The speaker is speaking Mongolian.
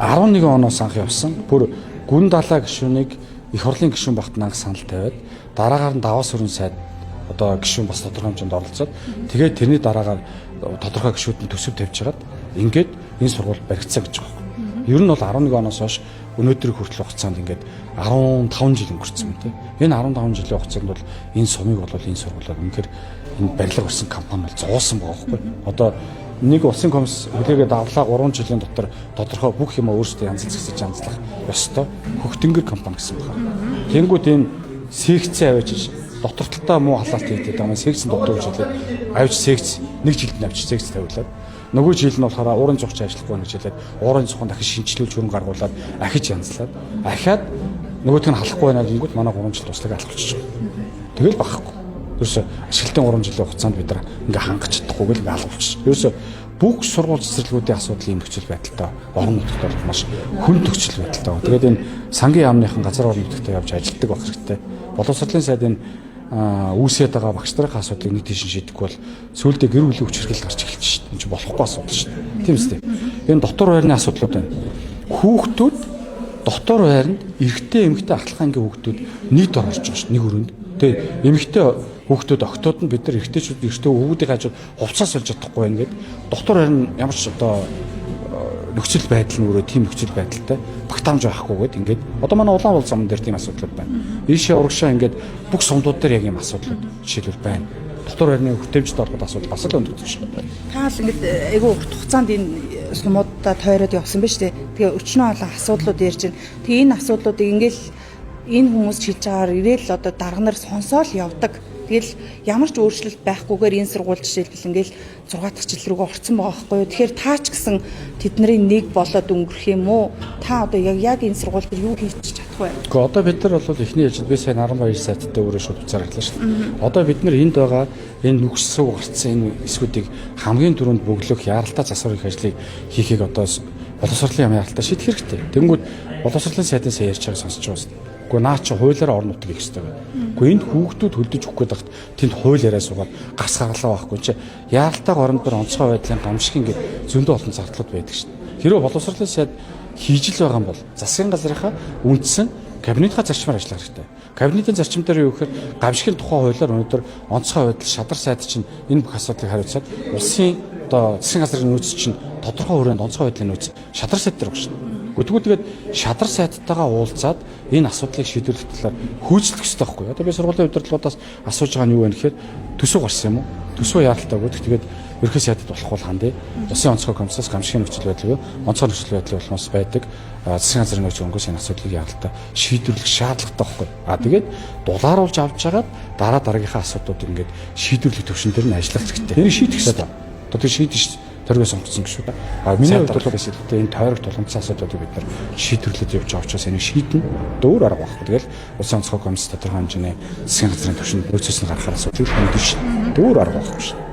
11 оноос анх явсан. Бүр гүн далаа гишүүнийг их хурлын гишүүн багт анх санал тавиад дараагаар нь даваа сүрэн сайд одоо гишүүн бас тодорхой хэмжээнд оролцоод тэгээд тэрний дараагаар тодорхой гишүүд нь төсөв тавьж хагаад ингээд энэ сургууль баригдсан гэж байгаа юм. Ер нь бол 11 оноос хойш өнөөдрийн хүртэл хугацаанд ингээд 15 жил өнгөрцөн юм тийм. Энэ 15 жилийн хугацаанд бол энэ сумыг бол энэ сургуулиар үнэхээр энэ барилга барьсан компани бол зоосон байгаа байхгүй. Одоо нэг улсын комисс хүлээгээд авлаа 3 жилийн дотор тодорхой бүх юм өөрсдөө янзлах янзлах ёстой хөхтөнгөр компани гэсэн байна. Тэнгүүд энэ секцээ аваач дотор талдаа муу халаалт хийдэг байгаа. Секцэн дотор гэж хэлээд авч секц нэг жилд нь авч секц тавиулаад нөгөө жил нь болохоор уурын зохич ажиллахгүй гэж хэлээд уурын зохион дахин шинжилүүлж хөрөнгө гаргуулад ахиж янзлаад ахаад нөгөөдг нь халахгүй байна гингүүд манай 3 жил туслаг алхавчих. Тэгэл багхгүй. Ерөөсө ашиглалтын 3 жилийн хугацаанд бид нар ингээ хангаж чадахгүй л алхавчих. Ерөөсө бүх сургууль цэцэрлэгүүдийн асуудлын нөхцөл байдалтай орон нутагт бол маш хүн нөхцөл байдалтай байна. Тэгээд энэ сангийн яамныхан газар орон нутагтаа явж ажилладаг байх хэрэгтэй. Боловсролын сайдын үүсээд байгаа багш нарын асуудлыг нэг тийш шийдэхгүй бол сүүлдээ гэр бүлийн хүч хэрхэл гарч эхэлж шít. Энэ чинь болохгүй асуудал шít. Тийм үстэй. Энэ дотор байрны асуудлууд байна. Хүүхдүүд дотор байранд эрэгтэй эмэгтэй ахлах ангийн хүүхдүүд нийт орж байгаа шít. Нэг өрөөнд. Тэгээ эмэгтэй хүүхдүүд октод нь бид нар эрэгтэйчүүд эрэгтэй хүүхдийн хажууд хувцас олж чадахгүй байна гэдэг. Дотор байрны ямар ч одоо нөхцөл байдал нь өөрөө тийм нөхцөл байдалтай багтаамж байхгүй гээд ингээд одоо манай улаан уул зам дээр тийм асуудлууд байна. Ийшээ урагшаа ингээд бүх сумдууд дээр яг юм асуудлууд жишээлбэл байна. Дотор байрны хүртээмжтэй холбоотой асуудал бас л өндөгдөж байна. Та л ингээд айгүй урт хугацаанд энэ сумуудаа тойроод явсан ба штэ. Тэгээ өчнөө олон асуудлууд ярьж байна. Тэгээ энэ асуудлуудыг ингээл энэ хүмүүс шийдэж байгаагаар ирээл одоо дарга нар сонсоол явдаг. Тэгэл ямар ч өөрчлөлт байхгүйгээр энэ сургууль жишээлбэл ингээл 6 дахь жил рүүгээ орсон байгаа байхгүй юу. Тэгэхээр таа ч гэсэн тэдний нэг болоод өнгөрөх юм уу? Та одоо яг энэ сургууль дээр юу хийж чадах вэ? Гэхдээ одоо бид нар бол эхний ээлжид би сайн 12 сайттай өөрөө шууд уцаарлаа шүү дээ. Одоо бид нар энд байгаа энэ нүгссүү гарцсан энэ эсгүүдийг хамгийн түрүүнд бөглөх яаралтай засвар их ажлыг хийхийг одоо боловсролын яамны яаралтай шийдэх хэрэгтэй. Тэнгүүд боловсролын сайдын сая ярьж байгааг сонсож байгаа шүү дээ. Гэхдээ наа чи хуулиараа орон нутгийг хийх хэрэгтэй байна. Гэхдээ энд хүүхдүүд хөлдөж өгөх гээд багт тэнд хууль яриа суугаад гарс гарлаа байхгүй чи яаралтай оронд дээр онцгой байдлын гамшиг ингээд зөндөө олон зардлууд байдаг шин. Хэрвээ боловсролын сайд хийж л байгаа юм бол засгийн газрынхаа үндсэн кабинетийн зарчмаар ажиллах хэрэгтэй. Кабинетийн зарчим дээр юу гэхээр гамшигын тухай хуулиар өнөөдөр онцгой байдал шадар сайд чинь энэ бүх асуудлыг хариуцаад улсын одоо засгийн газрын нөөц чинь тодорхой хүрээнд онцгой байдлын нөөц шадар сайд дээр багш. Өдгөө тэгээд шадар сайдтайгаа уулзаад энэ асуудлыг шийдвэрлэх талаар хөөцлөх хэрэгтэй байхгүй юу? Одоо би сургуулийн удирдлагуудаас асууж байгаа нь юу вэ гэхээр төсөв гарсан юм уу? Төсвөө яаралтай өгöd. Тэгээд ерхий сайдад болох бол хандъя. Улсын онцгой комиссаас гамшигын нөхцөл байдлыг онцгой нөхцөл байдлын улмаас байдаг засгийн газрын нөөц өнгөс энэ асуудлыг яаралтай шийдвэрлэх шаардлагатай байхгүй юу? Тэгээд дулааруулж авч жагаад дараагийнхаа асуудлуудыг ингээд шийдвэрлэх төвшин дээр нь ажиллах хэрэгтэй. Тэрийг шийдэх хэрэгтэй. Одоо тэр шийдэж төргөө сонгоцсон гэж шүү. Миний хувьд бол энэ тойрог тулгамдсан асуудлуудыг бид нар шийдвэрлэж явж байгаа учраас энийг шийдэн дөөр арга байхгүй. Тэгэл улсын онцгой комисс тодорхой хэмжээний засгийн газрын түвшинд нөөцөөс нь гаргахаар асуудлыг шийдэж дөөр арга байхгүй шүү.